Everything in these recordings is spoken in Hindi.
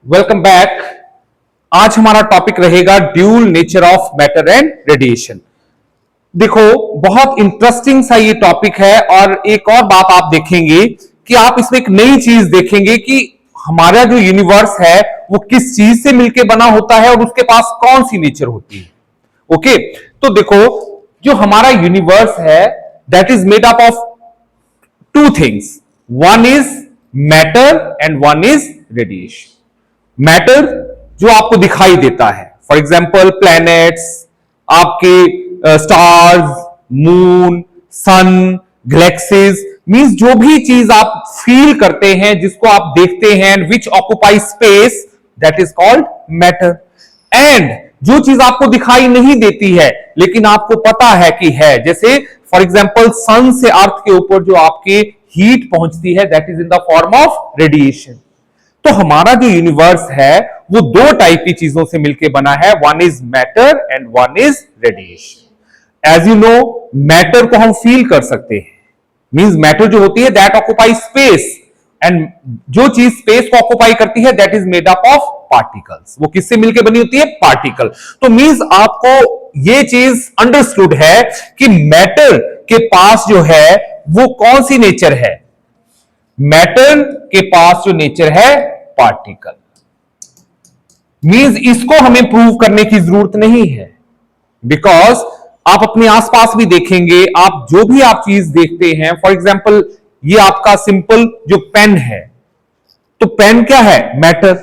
Welcome back. आज हमारा टॉपिक रहेगा dual nature of matter and radiation. देखो, बहुत इंटरेस्टिंग सा ये टॉपिक है और एक और बात आप देखेंगे कि आप इसमें एक नई चीज देखेंगे कि हमारा जो यूनिवर्स है वो किस चीज से मिलकर बना होता है और उसके पास कौन सी नेचर होती है। ओके, तो देखो, जो हमारा यूनिवर्स है that is made up of two things, one is matter and one is radiation. Matter जो आपको दिखाई देता है, फॉर एग्जाम्पल प्लैनेट्स, आपके स्टार्स, मून, सन, गैलेक्सीज, मींस जो भी चीज आप फील करते हैं, जिसको आप देखते हैं, which occupy space, that is called matter. And जो चीज आपको दिखाई नहीं देती है लेकिन आपको पता है कि है, जैसे फॉर एग्जाम्पल सन से अर्थ के ऊपर जो आपकी हीट पहुंचती है, that is in the form of radiation. तो हमारा जो यूनिवर्स है वो दो टाइप की चीजों से मिलकर बना है, one is matter and one is radiation. As you know, matter को हम फील कर सकते हैं, मींस मैटर जो होती है दैट ऑक्युपाई स्पेस, एंड जो चीज स्पेस को ऑक्युपाई करती है that is made up of particles. वो किससे मिलकर बनी होती है? पार्टिकल। तो मींस आपको ये चीज अंडरस्टूड है कि मैटर के पास जो है वो कौन सी नेचर है? मैटर के पास जो नेचर है पार्टिकल। मींस इसको हमें प्रूव करने की जरूरत नहीं है, बिकॉज आप अपने आसपास भी देखेंगे, आप जो भी आप चीज देखते हैं, फॉर एग्जाम्पल ये आपका सिंपल जो पेन है, तो पेन क्या है? मैटर।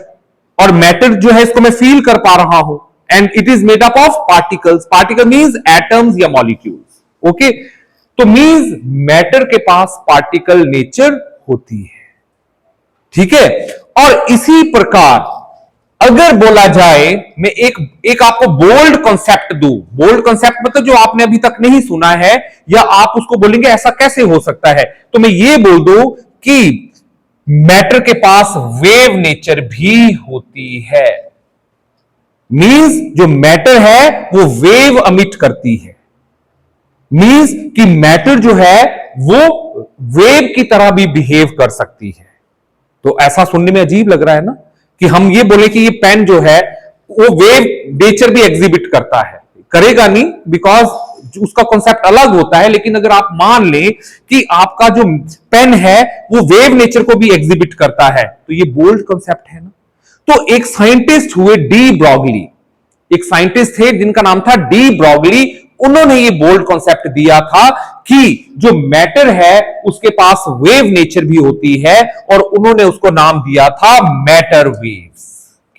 और मैटर जो है इसको मैं फील कर पा रहा हूं, and it is made up of particles. Particle means atoms या मॉलिक्यूल्स। ओके, तो मींस मैटर के पास पार्टिकल नेचर होती है, ठीक है। और इसी प्रकार अगर बोला जाए, मैं एक आपको बोल्ड कॉन्सेप्ट दूं, बोल्ड कॉन्सेप्ट मतलब जो आपने अभी तक नहीं सुना है, या आप उसको बोलेंगे ऐसा कैसे हो सकता है, तो मैं ये बोल दूं कि मैटर के पास वेव नेचर भी होती है। मींस जो मैटर है वो वेव अमिट करती है, मींस कि मैटर जो है वो वेव की तरह भी बिहेव कर सकती है। तो ऐसा सुनने में अजीब लग रहा है ना कि हम ये बोले कि ये पेन जो है वो वेव नेचर भी एग्जिबिट करता है। करेगा नहीं, बिकॉज उसका कॉन्सेप्ट अलग होता है। लेकिन अगर आप मान लें कि आपका जो पेन है वो वेव नेचर को भी एग्जिबिट करता है, तो ये बोल्ड कॉन्सेप्ट है ना। तो एक साइंटिस्ट हुए डी ब्रॉगली, एक साइंटिस्ट थे जिनका नाम था डी ब्रॉगली। उन्होंने ये बोल्ड कॉन्सेप्ट दिया था कि जो मैटर है उसके पास वेव नेचर भी होती है, और उन्होंने उसको नाम दिया था मैटर वेव्स।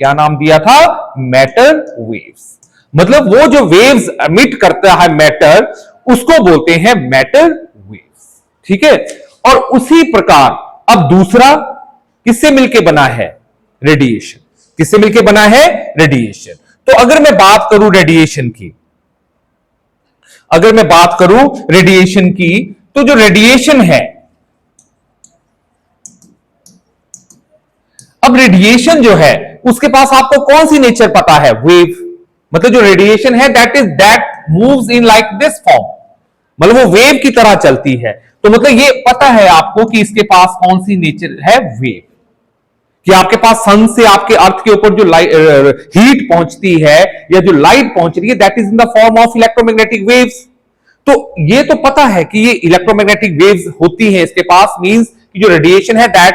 क्या नाम दिया था? Matter waves. मतलब वो जो वेव्स एमिट करता है मैटर, उसको बोलते हैं मैटर वेव्स, ठीक है। और उसी प्रकार अब दूसरा किससे मिलके बना है? रेडिएशन। किससे मिलके बना है? रेडिएशन। तो अगर मैं बात करूं रेडिएशन की, अगर मैं बात करूं रेडिएशन की, तो जो रेडिएशन है, अब रेडिएशन जो है उसके पास आपको कौन सी नेचर पता है? वेव। मतलब जो रेडिएशन है that moves in like this form, मतलब वो वेव की तरह चलती है। तो मतलब ये पता है आपको कि इसके पास कौन सी नेचर है? वेव। कि आपके पास सन से आपके अर्थ के ऊपर जो हीट पहुंचती है या जो लाइट पहुंच रही है, that is in the form of electromagnetic waves. तो ये तो पता है कि ये इलेक्ट्रोमैग्नेटिक वेव्स होती हैं इसके पास, मींस कि जो रेडिएशन है that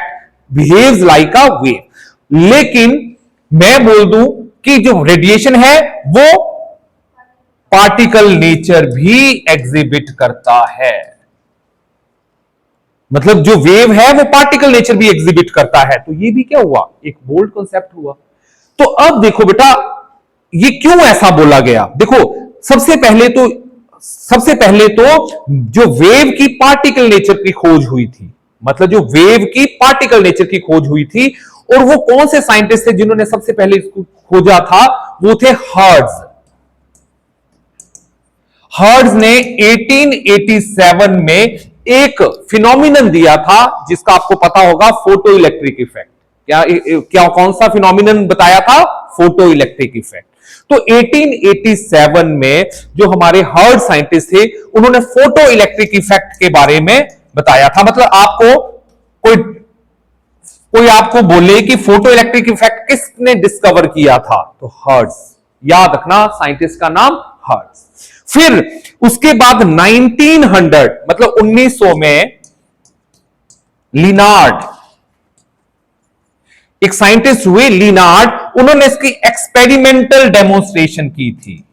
behaves like a wave. लेकिन मैं बोल दूं कि जो रेडिएशन है वो पार्टिकल नेचर भी एग्जिबिट करता है। मतलब जो वेव है वो पार्टिकल नेचर भी एग्जिबिट करता है। तो ये भी क्या हुआ? एक बोल्ड कॉन्सेप्ट हुआ। तो अब देखो बेटा, ये क्यों ऐसा बोला गया? देखो, सबसे पहले तो जो वेव की पार्टिकल नेचर की खोज हुई थी, मतलब जो वेव की पार्टिकल नेचर की खोज हुई थी, और वो कौन से साइंटिस्ट थे जिन्होंने सबसे पहले इसको खोजा था? वो थे हर्ट्ज। हर्ट्ज ने 1887 में एक फिनोमिनन दिया था जिसका आपको पता होगा, फोटो इलेक्ट्रिक इफेक्ट। क्या कौन सा फिनोमिनन बताया था? Photo electric effect. तो 1887 में जो हमारे हर्ट्ज साइंटिस्ट थे, उन्होंने फोटो इलेक्ट्रिक इफेक्ट के बारे में बताया था। मतलब आपको कोई कोई आपको बोले कि फोटो इलेक्ट्रिक इफेक्ट किसने डिस्कवर किया था, तो हर्ट्ज। याद रखना साइंटिस्ट का नाम हर्ट्ज। फिर उसके बाद 1900 मतलब 1900 में लिनार्ड, एक साइंटिस्ट हुए लिनार्ड, उन्होंने इसकी एक्सपेरिमेंटल डेमोन्स्ट्रेशन की थी।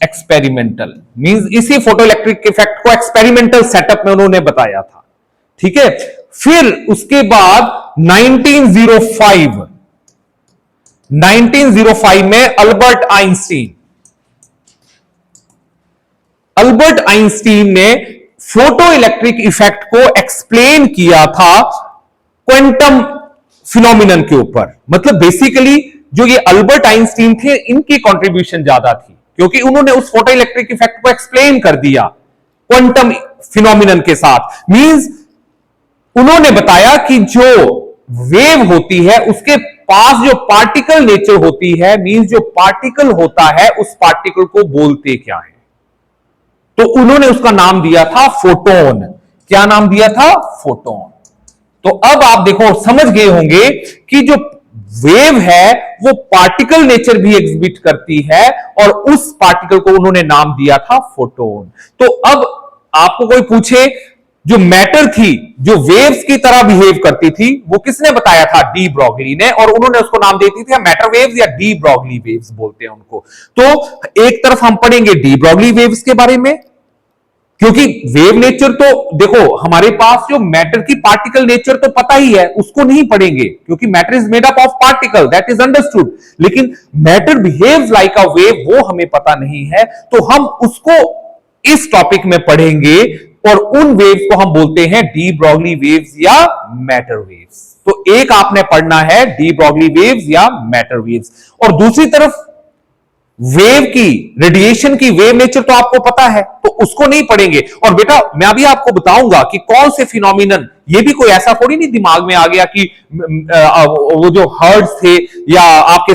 एक्सपेरिमेंटल मींस इसी फोटो इलेक्ट्रिक इफेक्ट को एक्सपेरिमेंटल सेटअप में उन्होंने बताया था। ठीक है, फिर उसके बाद 1905 में अल्बर्ट आइंस्टीन ने फोटो इलेक्ट्रिक इफेक्ट को एक्सप्लेन किया था क्वांटम फिनोमिनन के ऊपर। मतलब बेसिकली जो ये अल्बर्ट आइंस्टीन थे, इनकी कंट्रीब्यूशन ज्यादा थी, क्योंकि उन्होंने उस फोटो इलेक्ट्रिक इफेक्ट को एक्सप्लेन कर दिया क्वांटम फिनोमिनन के साथ। मींस उन्होंने बताया कि जो वेव होती है उसके पास जो पार्टिकल नेचर होती है, मींस जो पार्टिकल होता है उस पार्टिकल को बोलते क्या है, तो उन्होंने उसका नाम दिया था फोटोन। क्या नाम दिया था? फोटोन। तो अब आप देखो समझ गए होंगे कि जो वेव है वो पार्टिकल नेचर भी एग्जिबिट करती है, और उस पार्टिकल को उन्होंने नाम दिया था फोटोन। तो अब आपको कोई पूछे जो मैटर थी, जो वेव्स की तरह बिहेव करती थी, वो किसने बताया था? डी ब्रॉगली ने, और उन्होंने उसको नाम देती थी मैटर वेव्स या डी ब्रॉगली वेव्स बोलते हैं उनको। तो एक तरफ हम पढ़ेंगे डी ब्रॉगली वेव्स के बारे में, क्योंकि वेव नेचर तो देखो हमारे पास जो मैटर की पार्टिकल नेचर तो पता ही है, उसको नहीं पढ़ेंगे क्योंकि matter is made up of particle, that is understood. लेकिन matter behaves like a wave, वो हमें पता नहीं है, तो हम उसको इस टॉपिक में पढ़ेंगे, और उन वेव्स को हम बोलते हैं डी ब्रॉगली वेव्स या मैटर वेव्स। तो एक आपने पढ़ना है डी ब्रॉगली वेव्स या मैटर वेव्स, और दूसरी तरफ वेव की, रेडिएशन की वेव नेचर तो आपको पता है, तो उसको नहीं पढ़ेंगे। और बेटा मैं अभी आपको बताऊंगा कि कौन से फिनोमिनन, ये भी कोई ऐसा थोड़ी नहीं दिमाग में आ गया कि वो जो हर्ट्ज थे या आपके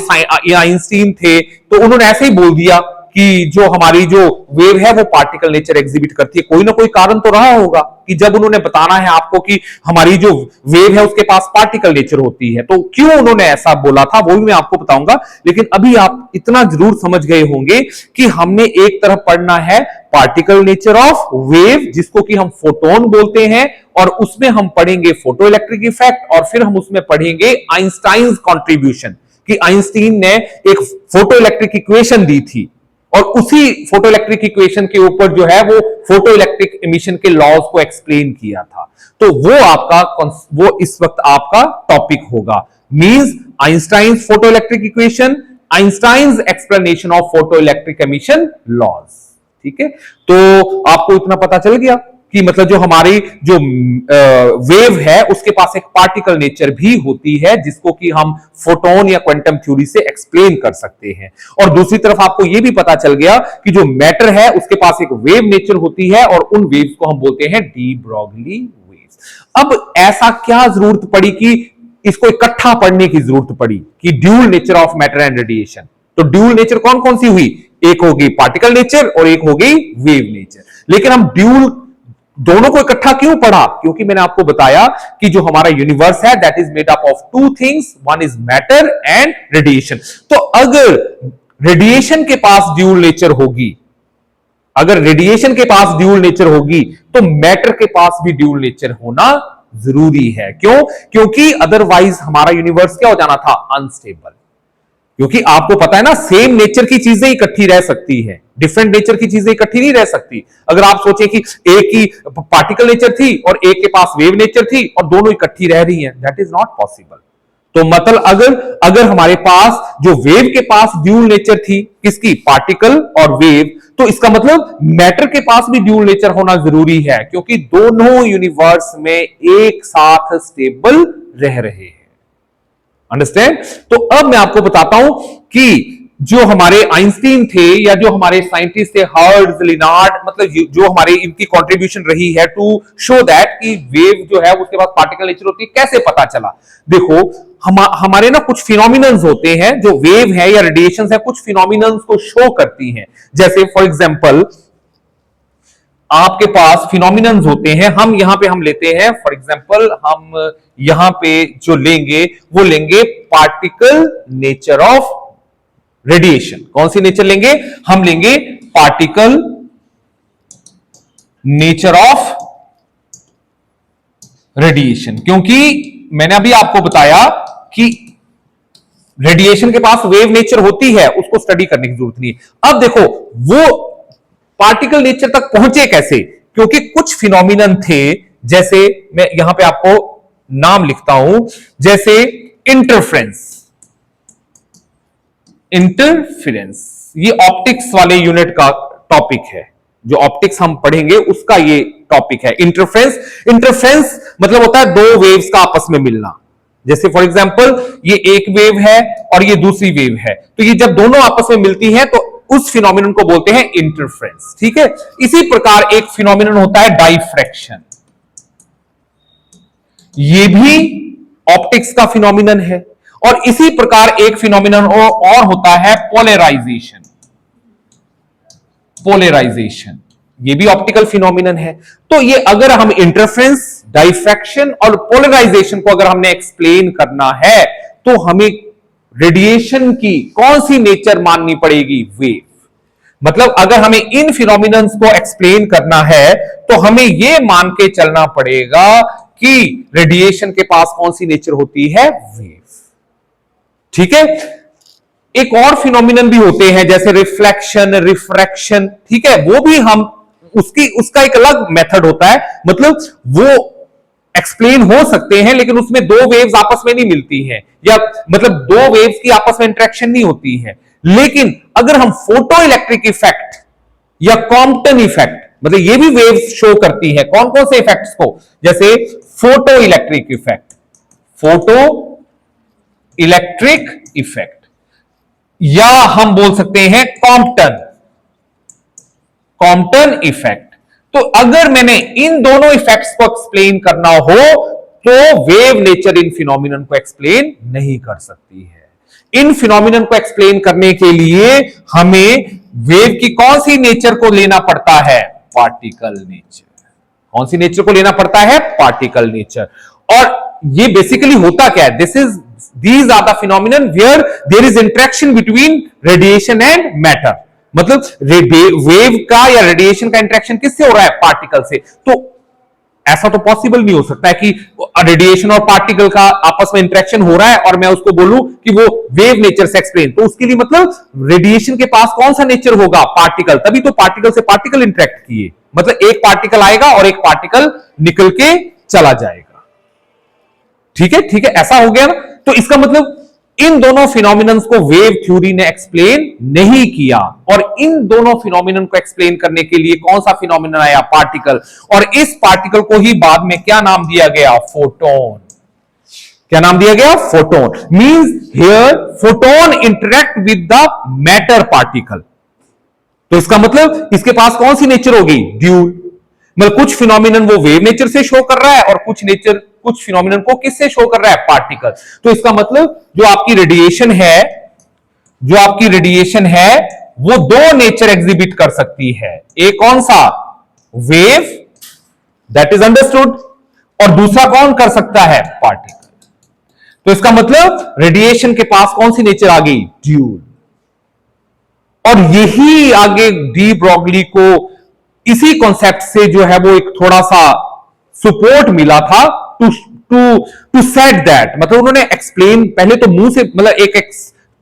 आइंस्टीन थे तो उन्होंने ऐसे ही बोल दिया कि जो हमारी जो वेव है वो पार्टिकल नेचर एग्जिबिट करती है। कोई ना कोई कारण तो रहा होगा कि जब उन्होंने बताना है आपको कि हमारी जो वेव है उसके पास पार्टिकल नेचर होती है, तो क्यों उन्होंने ऐसा बोला था वो भी मैं आपको बताऊंगा। लेकिन अभी आप इतना जरूर समझ गए होंगे कि हमने एक तरफ पढ़ना है पार्टिकल नेचर ऑफ वेव, जिसको कि हम फोटोन बोलते हैं, और उसमें हम पढ़ेंगे फोटो इलेक्ट्रिक इफेक्ट, और फिर हम उसमें पढ़ेंगे आइंस्टाइन कॉन्ट्रीब्यूशन, कि आइंस्टीन ने एक फोटो इलेक्ट्रिक इक्वेशन दी थी, और उसी फोटो इलेक्ट्रिक इक्वेशन के ऊपर जो है वो फोटो इलेक्ट्रिक एमिशन के लॉज को एक्सप्लेन किया था। तो वो इस वक्त आपका टॉपिक होगा, means Einstein photo electric equation, Einstein explanation of photo electric emission laws. ठीक है, तो आपको इतना पता चल गया कि मतलब जो हमारी जो वेव है उसके पास एक पार्टिकल नेचर भी होती है, जिसको कि हम फोटोन या क्वांटम थ्योरी से एक्सप्लेन कर सकते हैं। और दूसरी तरफ आपको यह भी पता चल गया कि जो मैटर है उसके पास एक वेव नेचर होती है, और उन वेव्स को हम बोलते हैं डी ब्रॉगली वेव्स। अब ऐसा क्या जरूरत पड़ी कि इसको इकट्ठा पढ़ने की जरूरत पड़ी कि dual nature of matter and radiation. तो ड्यूल नेचर कौन कौन सी हुई? एक होगी पार्टिकल नेचर और एक होगी वेव नेचर। लेकिन हम ड्यूल दोनों को इकट्ठा क्यों पढ़ा? क्योंकि मैंने आपको बताया कि जो हमारा यूनिवर्स है that is made up of two things, one is matter and radiation. तो अगर रेडिएशन के पास ड्यूल नेचर होगी, अगर रेडिएशन के पास ड्यूल नेचर होगी, तो मैटर के पास भी ड्यूल नेचर होना जरूरी है। क्यों? क्योंकि अदरवाइज हमारा यूनिवर्स क्या हो जाना था? अनस्टेबल। क्योंकि आपको पता है ना, सेम नेचर की चीजें इकट्ठी रह सकती है, डिफरेंट नेचर की चीजें इकट्ठी नहीं रह सकती। अगर आप सोचें कि एक की पार्टिकल नेचर थी और एक के पास वेव नेचर थी और दोनों इकट्ठी रह रही हैं, दैट इज नॉट पॉसिबल। तो मतलब अगर हमारे पास जो वेव के पास ड्यूल नेचर थी, किसकी? पार्टिकल और वेव, तो इसका मतलब मैटर के पास भी ड्यूल नेचर होना जरूरी है, क्योंकि दोनों यूनिवर्स में एक साथ स्टेबल रह रहे हैं। अंडरस्टैंड? तो अब मैं आपको बताता हूं कि जो हमारे आइंस्टीन थे या जो हमारे साइंटिस्ट थे हर्ट्ज, लिनार्ड, मतलब जो हमारे इनकी कंट्रीब्यूशन रही है टू शो दैट कि वेव जो है उसके पास पार्टिकल नेचर होती है। कैसे पता चला? देखो हमारे ना कुछ फिनोमिनन्स होते हैं, जो वेव है या रेडिएशन है, कुछ फिनोमिनन्स को शो करती हैं। जैसे फॉर एग्जांपल आपके पास फिनोमिनन्स होते हैं, हम यहां पे हम लेते हैं फॉर एग्जांपल, हम यहां पे जो लेंगे वो लेंगे पार्टिकल नेचर ऑफ रेडिएशन। कौन सी नेचर लेंगे? हम लेंगे पार्टिकल नेचर ऑफ रेडिएशन, क्योंकि मैंने अभी आपको बताया कि रेडिएशन के पास वेव नेचर होती है, उसको स्टडी करने की जरूरत नहीं है। अब देखो वो पार्टिकल नेचर तक पहुंचे कैसे, क्योंकि कुछ फिनोमिनन थे, जैसे मैं यहां पे आपको नाम लिखता हूं, जैसे इंटरफ्रेंस। इंटरफेरेंस ये ऑप्टिक्स वाले यूनिट का टॉपिक है, जो ऑप्टिक्स हम पढ़ेंगे उसका ये टॉपिक है। इंटरफ्रेंस, इंटरफ्रेंस मतलब होता है दो वेव्स का आपस में मिलना। जैसे फॉर एग्जांपल ये एक वेव है और ये दूसरी वेव है, तो ये जब दोनों आपस में मिलती हैं तो उस फिनोमिनन को बोलते हैं इंटरफ्रेंस। ठीक है, इसी प्रकार एक फिनोमिनन होता है डाइफ्रैक्शन, ये भी ऑप्टिक्स का फिनोमिनन है। और इसी प्रकार एक फिनोमिनन और होता है पोलराइजेशन। पोलराइजेशन ये भी ऑप्टिकल फिनोमिनन है। तो ये अगर हम इंटरफ्रेंस, डाइफ्रैक्शन और पोलराइजेशन को अगर हमने एक्सप्लेन करना है तो हमें रेडिएशन की कौन सी नेचर माननी पड़ेगी? वेव। मतलब अगर हमें इन फिनोमिनन्स को एक्सप्लेन करना है तो हमें यह मान के चलना पड़ेगा कि रेडिएशन के पास कौन सी नेचर होती है? वेव। ठीक है, एक और फिनोमिनन भी होते हैं जैसे रिफ्लेक्शन, रिफ्रैक्शन। ठीक है, वो भी हम उसका एक अलग मेथड होता है, मतलब वो एक्सप्लेन हो सकते हैं लेकिन उसमें दो वेव्स आपस में नहीं मिलती हैं, या मतलब दो वेव्स की आपस में इंटरेक्शन नहीं होती है। लेकिन अगर हम फोटो इलेक्ट्रिक इफेक्ट या कॉम्पटन इफेक्ट, मतलब ये भी वेव्स शो करती है, कौन कौन से इफेक्ट्स को? जैसे photo electric effect, photo electric effect, या हम बोल सकते हैं कॉम्पटन, कॉम्पटन इफेक्ट। तो अगर मैंने इन दोनों इफेक्ट्स को एक्सप्लेन करना हो तो वेव नेचर इन फिनोमिनन को एक्सप्लेन नहीं कर सकती है। इन फिनोमिनन को एक्सप्लेन करने के लिए हमें वेव की कौन सी नेचर को लेना पड़ता है? Particle nature. कौन सी नेचर को लेना पड़ता है? Particle nature. और ये बेसिकली होता क्या है? these are the phenomenon where there is interaction between radiation and matter। मतलब वेव का या रेडिएशन का इंटरेक्शन किससे हो रहा है? पार्टिकल से। तो ऐसा तो पॉसिबल नहीं हो सकता है कि रेडिएशन और पार्टिकल का आपस में इंटरेक्शन हो रहा है और मैं उसको बोलूं कि वो वेव नेचर से एक्सप्लेन। तो उसके लिए मतलब रेडिएशन के पास कौन सा नेचर होगा? पार्टिकल। तभी तो पार्टिकल से पार्टिकल इंटरेक्ट किए, मतलब एक पार्टिकल आएगा और एक पार्टिकल निकल के चला जाएगा। ठीक है, ठीक है, ऐसा हो गया ना। तो इसका मतलब इन दोनों फिनोमिनन्स को वेव थ्योरी ने एक्सप्लेन नहीं किया, और इन दोनों फिनोमिनन को एक्सप्लेन करने के लिए कौन सा फिनोमिनन आया? पार्टिकल। और इस पार्टिकल को ही बाद में क्या नाम दिया गया? फोटोन। क्या नाम दिया गया? Photon. Means here photon interact with the matter particle. तो इसका मतलब इसके पास कौन सी नेचर होगी? ड्यूल। मतलब कुछ फिनोमिनन वो वेव नेचर से शो कर रहा है और कुछ फिनोमिनन को किससे शो कर रहा है? पार्टिकल। तो इसका मतलब जो आपकी रेडिएशन है वो दो नेचर एग्जिबिट कर सकती है। एक कौन सा? Wave, that is understood. और दूसरा कौन कर सकता है? पार्टिकल। तो इसका मतलब रेडिएशन के पास कौन सी नेचर आ गई? ड्यूल। और यही आगे डी ब्रॉगली को इसी कॉन्सेप्ट से जो है वो एक थोड़ा सा सपोर्ट मिला था टू सेट दैट। मतलब उन्होंने एक्सप्लेन पहले तो मुंह से, मतलब एक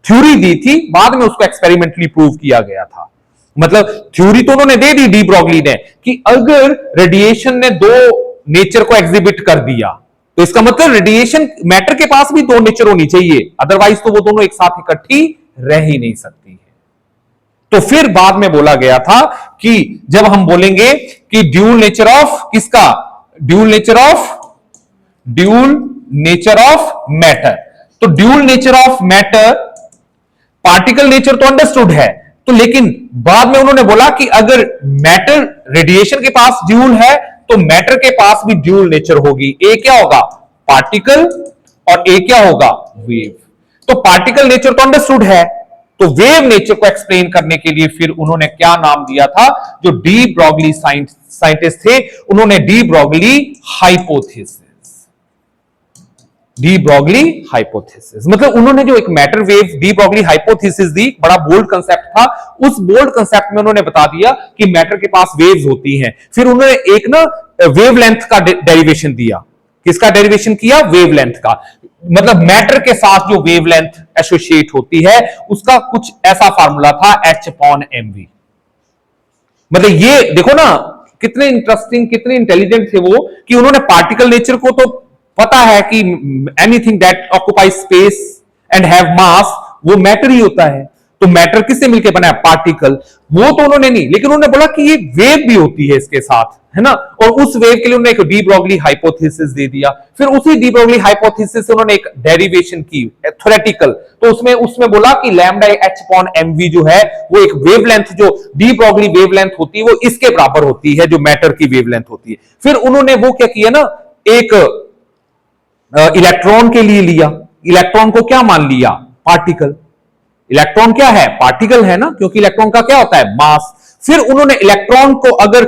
थ्योरी दी थी, बाद में उसको एक्सपेरिमेंटली प्रूव किया गया था। मतलब थ्योरी तो उन्होंने दे दी डी ब्रॉगली ने कि अगर रेडिएशन ने दो नेचर को एग्जिबिट कर दिया तो इसका मतलब रेडिएशन मैटर के पास भी दो नेचर होनी चाहिए, अदरवाइज तो वो दोनों एक साथ इकट्ठी रह ही नहीं सकती है। तो फिर बाद में बोला गया था कि जब हम बोलेंगे कि ड्यूल नेचर ऑफ किसका? Dual nature of matter. तो dual nature of matter, particle nature तो अंडरस्टूड है, तो लेकिन बाद में उन्होंने बोला कि अगर मैटर रेडिएशन के पास ड्यूल है तो मैटर के पास भी ड्यूल नेचर होगी। ए क्या होगा? पार्टिकल, और ए क्या होगा? वेव। तो पार्टिकल नेचर तो अंडरस्टूड है, तो वेव नेचर को एक्सप्लेन करने के लिए फिर उन्होंने क्या नाम दिया था, जो डी ब्रॉगली साइंटिस्ट थे, उन्होंने de Broglie hypothesis, de Broglie hypothesis, मतलब उन्होंने जो एक matter wave de Broglie hypothesis दी, बड़ा बोल्ड कंसेप्ट था। उस बोल्ड कंसेप्ट में उन्होंने बता दिया कि मैटर के पास वेव्स होती हैं। फिर उन्होंने एक ना वेवलेंथ का डेरिवेशन दिया। किसका डेरिवेशन किया? वेवलेंथ का। मतलब मैटर के साथ जो वेवलेंथ एसोसिएट होती है उसका कुछ ऐसा फार्मूला था H/mv। मतलब ये देखो ना कितने इंटरेस्टिंग, कितने इंटेलिजेंट थे वो, कि उन्होंने पार्टिकल नेचर को तो पता है कि anything that occupies space and have मास वो मैटर ही होता है। तो मैटर किससे मिलकर बना है? पार्टिकल। वो तो उन्होंने नहीं, लेकिन उन्होंने बोला कि ये वेव भी होती है इसके साथ, है ना। और उस वेव के लिए उन्होंने एक डी ब्रॉगली हाइपोथेसिस दे दिया। फिर उसी डी ब्रॉगली हाइपोथेसिस से उन्होंने एक डेरिवेशन की थ्योरेटिकल, तो उसमें बोला कि लैम्डा H/mv जो है वो एक वेवलेंथ, जो डी ब्रॉगली वेवलेंथ होती है वो इसके बराबर होती है जो मैटर की वेवलेंथ होती है। फिर उन्होंने वो क्या किया ना, एक इलेक्ट्रॉन के लिए लिया। इलेक्ट्रॉन को क्या मान लिया? पार्टिकल। इलेक्ट्रॉन क्या है? पार्टिकल है ना, क्योंकि इलेक्ट्रॉन का क्या होता है? मास। फिर उन्होंने इलेक्ट्रॉन को अगर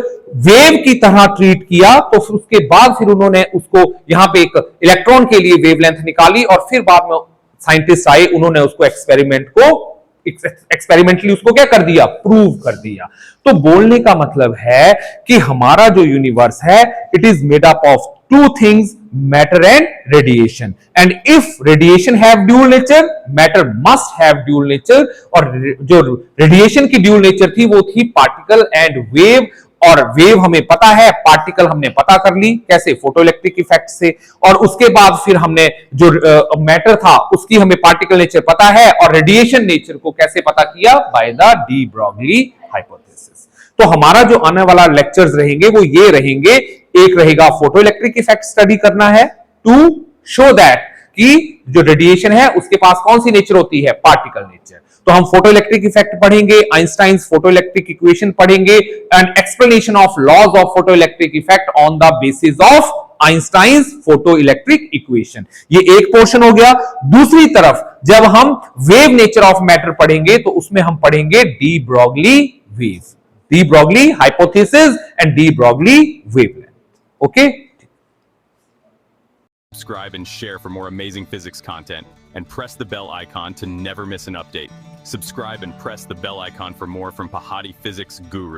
वेव की तरह ट्रीट किया तो उसके बाद फिर उन्होंने उसको यहां पे एक इलेक्ट्रॉन के लिए वेवलेंथ निकाली, और फिर बाद में साइंटिस्ट आए, उन्होंने उसको एक्सपेरिमेंटली उसको क्या कर दिया? प्रूव कर दिया। तो बोलने का मतलब है कि हमारा जो यूनिवर्स है it is made up of two things, matter and radiation, and if radiation have dual nature, matter must have dual nature। और जो रेडिएशन की ड्यूल नेचर थी वो थी पार्टिकल एंड वेव। और वेव हमें पता है, पार्टिकल हमने पता कर ली कैसे? फोटोइलेक्ट्रिक इफेक्ट से। और उसके बाद फिर हमने जो मैटर था उसकी हमें पार्टिकल नेचर पता है, और रेडिएशन नेचर को कैसे पता किया? By the D Broglie hypothesis. तो हमारा जो आने वाला लेक्चर्स रहेंगे वो ये रहेंगे, एक रहेगा फोटोइलेक्ट्रिक इफेक्ट स्टडी करना है, टू शो दैट कि जो रेडिएशन है उसके पास कौन सी नेचर होती है? Particle nature. तो हम फोटोइलेक्ट्रिक इफेक्ट पढ़ेंगे, आइंस्टाइन्स फोटोइलेक्ट्रिक इक्वेशन पढ़ेंगे, and explanation of laws of photoelectric effect on the basis of Einstein's photoelectric equation. ये एक पोर्शन हो गया। दूसरी तरफ जब हम वेव नेचर ऑफ मैटर पढ़ेंगे तो उसमें हम पढ़ेंगे de Broglie wave, de Broglie hypothesis and de Broglie wavelength. Okay? Subscribe and share for more amazing physics content, and press the bell icon to never miss an update. Subscribe and press the bell icon for more from Pahadi Physics Guru.